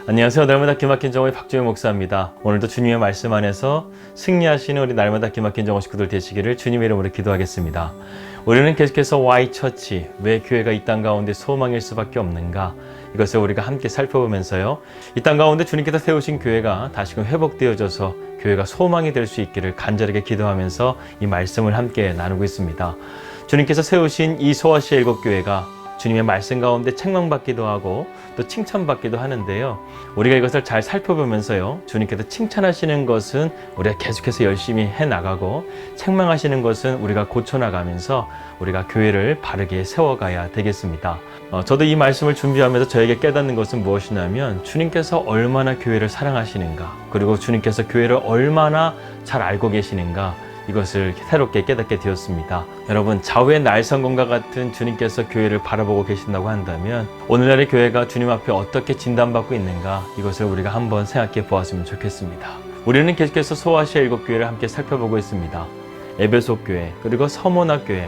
안녕하세요. 날마다 기막힌 정오의 박주영 목사입니다. 오늘도 주님의 말씀 안에서 승리하시는 우리 날마다 기막힌 정오 식구들 되시기를 주님의 이름으로 기도하겠습니다. 우리는 계속해서 Y처치, 왜 교회가 이 땅 가운데 소망일 수밖에 없는가, 이것을 우리가 함께 살펴보면서요, 이 땅 가운데 주님께서 세우신 교회가 다시금 회복되어져서 교회가 소망이 될 수 있기를 간절하게 기도하면서 이 말씀을 함께 나누고 있습니다. 주님께서 세우신 이 소아시아 7교회가 주님의 말씀 가운데 책망받기도 하고 또 칭찬받기도 하는데요, 우리가 이것을 잘 살펴보면서요, 주님께서 칭찬하시는 것은 우리가 계속해서 열심히 해나가고, 책망하시는 것은 우리가 고쳐나가면서 우리가 교회를 바르게 세워가야 되겠습니다. 저도 이 말씀을 준비하면서 저에게 깨닫는 것은 무엇이냐면, 주님께서 얼마나 교회를 사랑하시는가, 그리고 주님께서 교회를 얼마나 잘 알고 계시는가, 이것을 새롭게 깨닫게 되었습니다. 여러분, 좌우의 날성검과 같은 주님께서 교회를 바라보고 계신다고 한다면 오늘날의 교회가 주님 앞에 어떻게 진단받고 있는가, 이것을 우리가 한번 생각해 보았으면 좋겠습니다. 우리는 계속해서 소아시아 7교회를 함께 살펴보고 있습니다. 에베소 교회, 그리고 서모나 교회,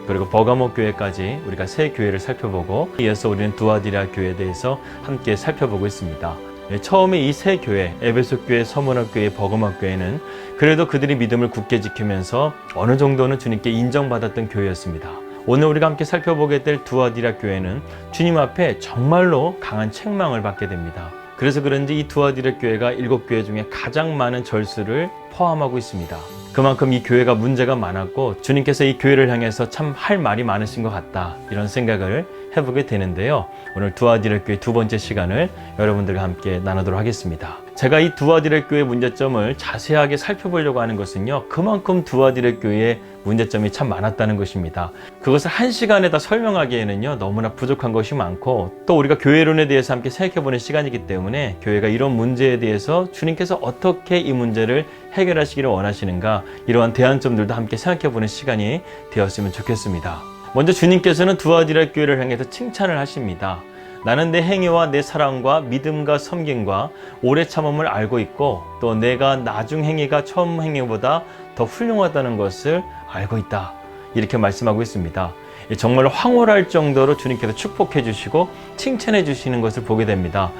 그리고 버가모 교회까지 우리가 세 교회를 살펴보고, 이어서 우리는 두아디라 교회에 대해서 함께 살펴보고 있습니다. 처음에 이 세 교회, 에베소 교회, 서모나 교회, 버가모 교회는 그래도 그들이 믿음을 굳게 지키면서 어느 정도는 주님께 인정받았던 교회였습니다. 오늘 우리가 함께 살펴보게 될 두아디라 교회는 주님 앞에 정말로 강한 책망을 받게 됩니다. 그래서 그런지 이 두아디라 교회가 7교회 중에 가장 많은 절수를 포함하고 있습니다. 그만큼 이 교회가 문제가 많았고, 주님께서 이 교회를 향해서 참 할 말이 많으신 것 같다, 이런 생각을 해보게 되는데요, 오늘 두아디라 교회 두 번째 시간을 여러분들과 함께 나누도록 하겠습니다. 제가 이 두아디라 교회 문제점을 자세하게 살펴보려고 하는 것은요, 그만큼 두아디라 교회의 문제점이 참 많았다는 것입니다. 그것을 한 시간에 다 설명하기에는요, 너무나 부족한 것이 많고, 또 우리가 교회론에 대해서 함께 생각해보는 시간이기 때문에 교회가 이런 문제에 대해서 주님께서 어떻게 이 문제를 해결하시기를 원하시는가, 이러한 대안점들도 함께 생각해보는 시간이 되었으면 좋겠습니다. 먼저 주님께서는 두아디라 교회를 향해서 칭찬을 하십니다. 나는 내 행위와 내 사랑과 믿음과 섬김과 오래 참음을 알고 있고, 또 내가 나중 행위가 처음 행위보다 더 훌륭하다는 것을 알고 있다, 이렇게 말씀하고 있습니다. 정말 황홀할 정도로 주님께서 축복해 주시고 칭찬해 주시는 것을 보게 됩니다.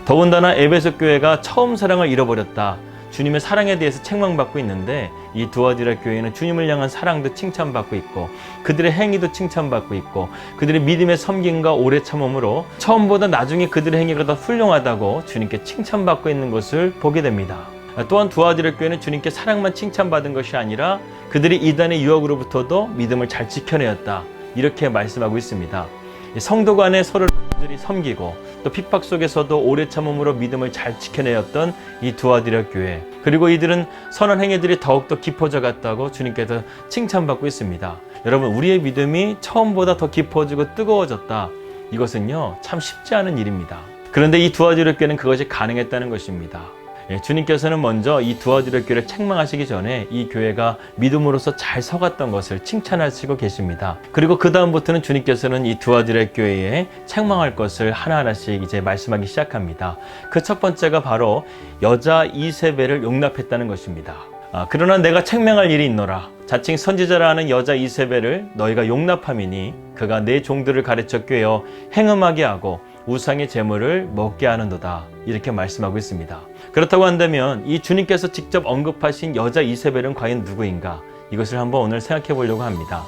더군다나 에베소 교회가 처음 사랑을 잃어버렸다, 주님의 사랑에 대해서 책망받고 있는데, 이 두아디라 교회는 주님을 향한 사랑도 칭찬받고 있고, 그들의 행위도 칭찬받고 있고, 그들의 믿음의 섬김과 오래 참음으로 처음보다 나중에 그들의 행위가 더 훌륭하다고 주님께 칭찬받고 있는 것을 보게 됩니다. 또한 두아디라 교회는 주님께 사랑만 칭찬받은 것이 아니라 그들이 이단의 유혹으로부터도 믿음을 잘 지켜내었다, 이렇게 말씀하고 있습니다. 성도 간에 서로를 섬기고 또 핍박 속에서도 오래 참음으로 믿음을 잘 지켜내었던 이 두아디라 교회, 그리고 이들은 선한 행위들이 더욱더 깊어져 갔다고 주님께서 칭찬받고 있습니다. 여러분, 우리의 믿음이 처음보다 더 깊어지고 뜨거워졌다, 이것은요 참 쉽지 않은 일입니다. 그런데 이 두아디라 교회는 그것이 가능했다는 것입니다. 주님께서는 먼저 이 두아디라 교회를 책망하시기 전에 이 교회가 믿음으로서 잘 서갔던 것을 칭찬하시고 계십니다. 그리고 그 다음부터는 주님께서는 이 두아디라 교회에 책망할 것을 하나하나씩 이제 말씀하기 시작합니다. 그 첫 번째가 바로 여자 이세벨을 용납했다는 것입니다. 그러나 내가 책망할 일이 있노라. 자칭 선지자라 하는 여자 이세벨을 너희가 용납함이니 그가 내 종들을 가르쳐 꿰어 행음하게 하고 우상의 제물을 먹게 하는도다, 이렇게 말씀하고 있습니다. 그렇다고 한다면 이 주님께서 직접 언급하신 여자 이세벨은 과연 누구인가, 이것을 한번 오늘 생각해 보려고 합니다.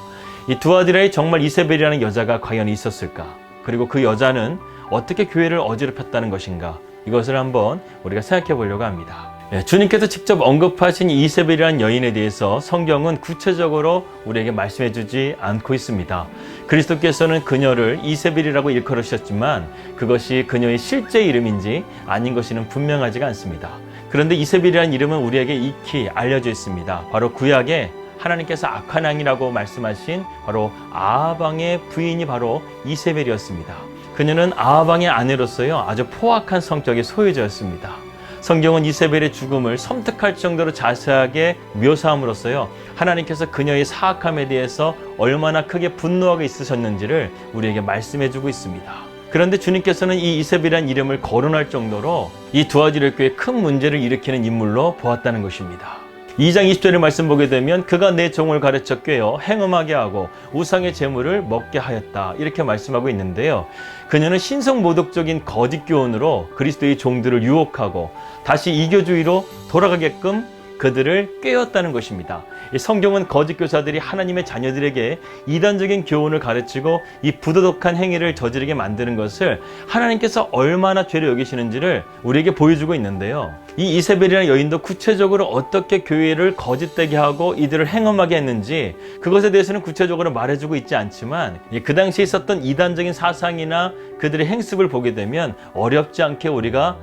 이 두아디라에 정말 이세벨이라는 여자가 과연 있었을까, 그리고 그 여자는 어떻게 교회를 어지럽혔다는 것인가, 이것을 한번 우리가 생각해 보려고 합니다. 주님께서 직접 언급하신 이세벨이라는 여인에 대해서 성경은 구체적으로 우리에게 말씀해 주지 않고 있습니다. 그리스도께서는 그녀를 이세벨이라고 일컬으셨지만 그것이 그녀의 실제 이름인지 아닌 것이는 분명하지가 않습니다. 그런데 이세벨이라는 이름은 우리에게 익히 알려져 있습니다. 바로 구약에 하나님께서 악한 왕이라고 말씀하신 바로 아합 왕의 부인이 바로 이세벨이었습니다. 그녀는 아합 왕의 아내로서요, 아주 포악한 성격의 소유자였습니다. 성경은 이세벨의 죽음을 섬뜩할 정도로 자세하게 묘사함으로써요, 하나님께서 그녀의 사악함에 대해서 얼마나 크게 분노하고 있으셨는지를 우리에게 말씀해주고 있습니다. 그런데 주님께서는 이 이세벨이라는 이름을 거론할 정도로 이 두아디라 교회에 큰 문제를 일으키는 인물로 보았다는 것입니다. 2장 20절의 말씀 보게 되면 그가 내 종을 가르쳐 꿰어 행음하게 하고 우상의 제물을 먹게 하였다. 이렇게 말씀하고 있는데요. 그녀는 신성모독적인 거짓 교훈으로 그리스도의 종들을 유혹하고 다시 이교주의로 돌아가게끔 그들을 꿰었다는 것입니다. 이 성경은 거짓 교사들이 하나님의 자녀들에게 이단적인 교훈을 가르치고 이 부도덕한 행위를 저지르게 만드는 것을 하나님께서 얼마나 죄로 여기시는지를 우리에게 보여주고 있는데요. 이 이세벨이라는 여인도 구체적으로 어떻게 교회를 거짓되게 하고 이들을 행음하게 했는지 그것에 대해서는 구체적으로 말해주고 있지 않지만 그 당시에 있었던 이단적인 사상이나 그들의 행습을 보게 되면 어렵지 않게 우리가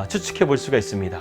추측해 볼 수가 있습니다.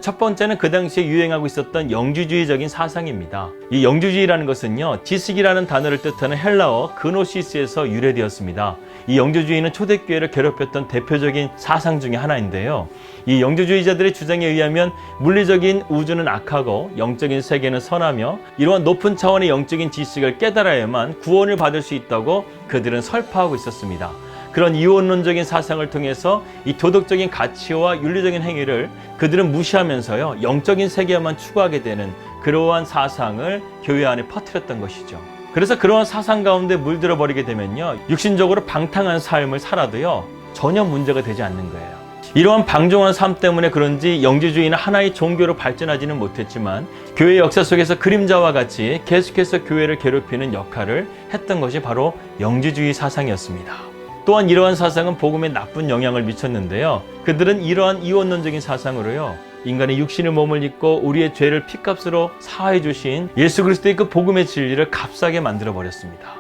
첫 번째는 그 당시에 유행하고 있었던 영주주의적인 사상입니다. 이 영주주의라는 것은요, 지식이라는 단어를 뜻하는 헬라어 그노시스에서 유래되었습니다. 이 영주주의는 초대교회를 괴롭혔던 대표적인 사상 중에 하나인데요. 이 영주주의자들의 주장에 의하면 물리적인 우주는 악하고 영적인 세계는 선하며 이러한 높은 차원의 영적인 지식을 깨달아야만 구원을 받을 수 있다고 그들은 설파하고 있었습니다. 그런 이원론적인 사상을 통해서 이 도덕적인 가치와 윤리적인 행위를 그들은 무시하면서요, 영적인 세계만 추구하게 되는 그러한 사상을 교회 안에 퍼뜨렸던 것이죠. 그래서 그러한 사상 가운데 물들어 버리게 되면요, 육신적으로 방탕한 삶을 살아도요, 전혀 문제가 되지 않는 거예요. 이러한 방종한 삶 때문에 그런지 영주주의는 하나의 종교로 발전하지는 못했지만 교회 역사 속에서 그림자와 같이 계속해서 교회를 괴롭히는 역할을 했던 것이 바로 영주주의 사상이었습니다. 또한 이러한 사상은 복음에 나쁜 영향을 미쳤는데요. 그들은 이러한 이원론적인 사상으로요, 인간의 육신의 몸을 입고 우리의 죄를 피값으로 사하해 주신 예수 그리스도의 그 복음의 진리를 값싸게 만들어 버렸습니다.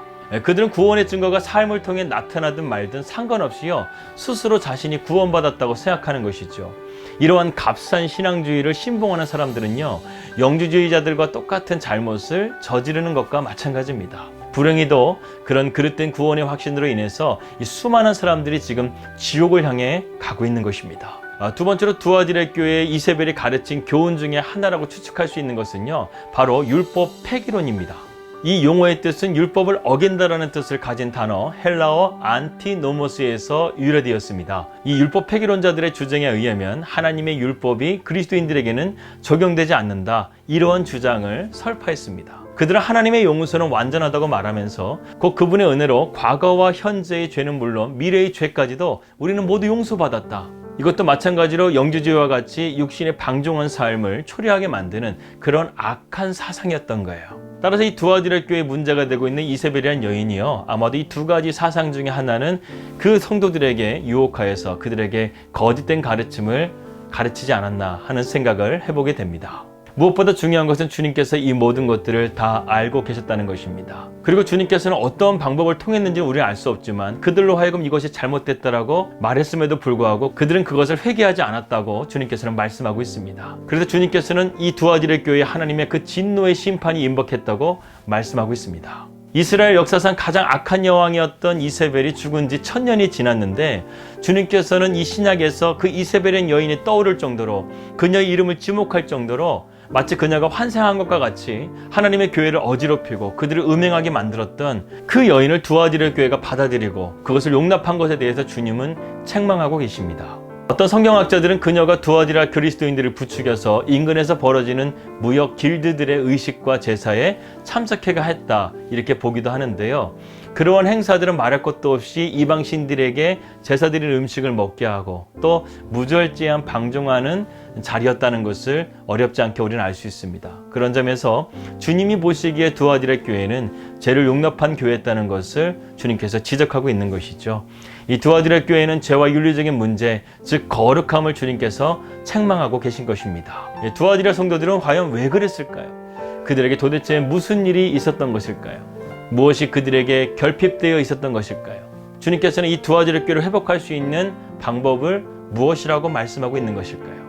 그들은 구원의 증거가 삶을 통해 나타나든 말든 상관없이요, 스스로 자신이 구원받았다고 생각하는 것이죠. 이러한 값싼 신앙주의를 신봉하는 사람들은요, 영주주의자들과 똑같은 잘못을 저지르는 것과 마찬가지입니다. 불행히도 그런 그릇된 구원의 확신으로 인해서 이 수많은 사람들이 지금 지옥을 향해 가고 있는 것입니다. 두 번째로 두아디라 교회의 이세벨이 가르친 교훈 중에 하나라고 추측할 수 있는 것은요, 바로 율법 폐기론입니다. 이 용어의 뜻은 율법을 어긴다라는 뜻을 가진 단어 헬라어 안티노모스에서 유래되었습니다. 이 율법 폐기론자들의 주장에 의하면 하나님의 율법이 그리스도인들에게는 적용되지 않는다, 이러한 주장을 설파했습니다. 그들은 하나님의 용서는 완전하다고 말하면서 곧 그분의 은혜로 과거와 현재의 죄는 물론 미래의 죄까지도 우리는 모두 용서받았다. 이것도 마찬가지로 영주주의와 같이 육신의 방종한 삶을 초래하게 만드는 그런 악한 사상이었던 거예요. 따라서 이 두아디라 교회에 문제가 되고 있는 이세벨이라는 여인이요, 아마도 이 두 가지 사상 중에 하나는 그 성도들에게 유혹하여서 그들에게 거짓된 가르침을 가르치지 않았나 하는 생각을 해보게 됩니다. 무엇보다 중요한 것은 주님께서 이 모든 것들을 다 알고 계셨다는 것입니다. 그리고 주님께서는 어떤 방법을 통했는지 우리는 알 수 없지만 그들로 하여금 이것이 잘못됐다라고 말했음에도 불구하고 그들은 그것을 회개하지 않았다고 주님께서는 말씀하고 있습니다. 그래서 주님께서는 이 두아디라 교회에 하나님의 그 진노의 심판이 임박했다고 말씀하고 있습니다. 이스라엘 역사상 가장 악한 여왕이었던 이세벨이 죽은 지 1000년이 지났는데 주님께서는 이 신약에서 그 이세벨의 여인이 떠오를 정도로 그녀의 이름을 지목할 정도로 마치 그녀가 환생한 것과 같이 하나님의 교회를 어지럽히고 그들을 음행하게 만들었던 그 여인을 두아디라 교회가 받아들이고 그것을 용납한 것에 대해서 주님은 책망하고 계십니다. 어떤 성경학자들은 그녀가 두아디라 그리스도인들을 부추겨서 인근에서 벌어지는 무역 길드들의 의식과 제사에 참석해가 했다, 이렇게 보기도 하는데요. 그러한 행사들은 말할 것도 없이 이방 신들에게 제사 드릴 음식을 먹게 하고 또 무절제한 방종하는 자리였다는 것을 어렵지 않게 우리는 알 수 있습니다. 그런 점에서 주님이 보시기에 두아디라 교회는 죄를 용납한 교회였다는 것을 주님께서 지적하고 있는 것이죠. 이 두아디라 교회는 죄와 윤리적인 문제, 즉 거룩함을 주님께서 책망하고 계신 것입니다. 두아디라 성도들은 과연 왜 그랬을까요? 그들에게 도대체 무슨 일이 있었던 것일까요? 무엇이 그들에게 결핍되어 있었던 것일까요? 주님께서는 이 두아디라 교회를 회복할 수 있는 방법을 무엇이라고 말씀하고 있는 것일까요?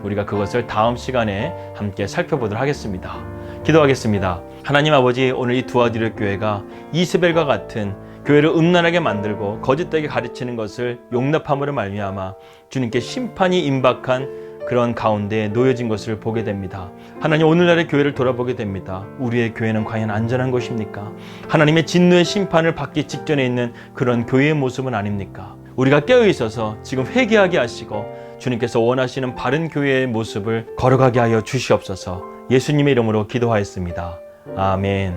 우리가 그것을 다음 시간에 함께 살펴보도록 하겠습니다. 기도하겠습니다. 하나님 아버지, 오늘 이 두아디라 교회가 이세벨과 같은 교회를 음란하게 만들고 거짓되게 가르치는 것을 용납함으로 말미암아 주님께 심판이 임박한 그런 가운데 놓여진 것을 보게 됩니다. 하나님, 오늘날의 교회를 돌아보게 됩니다. 우리의 교회는 과연 안전한 것입니까? 하나님의 진노의 심판을 받기 직전에 있는 그런 교회의 모습은 아닙니까? 우리가 깨어있어서 지금 회개하게 하시고 주님께서 원하시는 바른 교회의 모습을 걸어가게 하여 주시옵소서. 예수님의 이름으로 기도하였습니다. 아멘.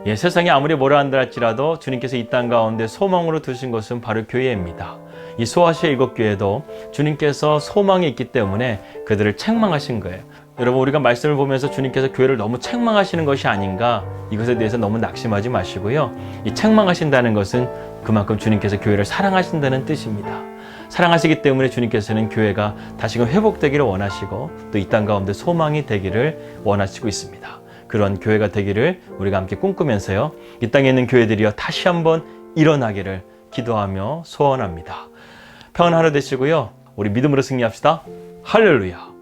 예, 세상이 아무리 뭐라 한다 할지라도 주님께서 이 땅 가운데 소망으로 두신 것은 바로 교회입니다. 이 소아시아 일곱 교회도 주님께서 소망이 있기 때문에 그들을 책망하신 거예요. 여러분, 우리가 말씀을 보면서 주님께서 교회를 너무 책망하시는 것이 아닌가, 이것에 대해서 너무 낙심하지 마시고요. 이 책망하신다는 것은 그만큼 주님께서 교회를 사랑하신다는 뜻입니다. 사랑하시기 때문에 주님께서는 교회가 다시금 회복되기를 원하시고 또 이 땅 가운데 소망이 되기를 원하시고 있습니다. 그런 교회가 되기를 우리가 함께 꿈꾸면서요, 이 땅에 있는 교회들이요 다시 한번 일어나기를 기도하며 소원합니다. 평안한 하루 되시고요, 우리 믿음으로 승리합시다. 할렐루야.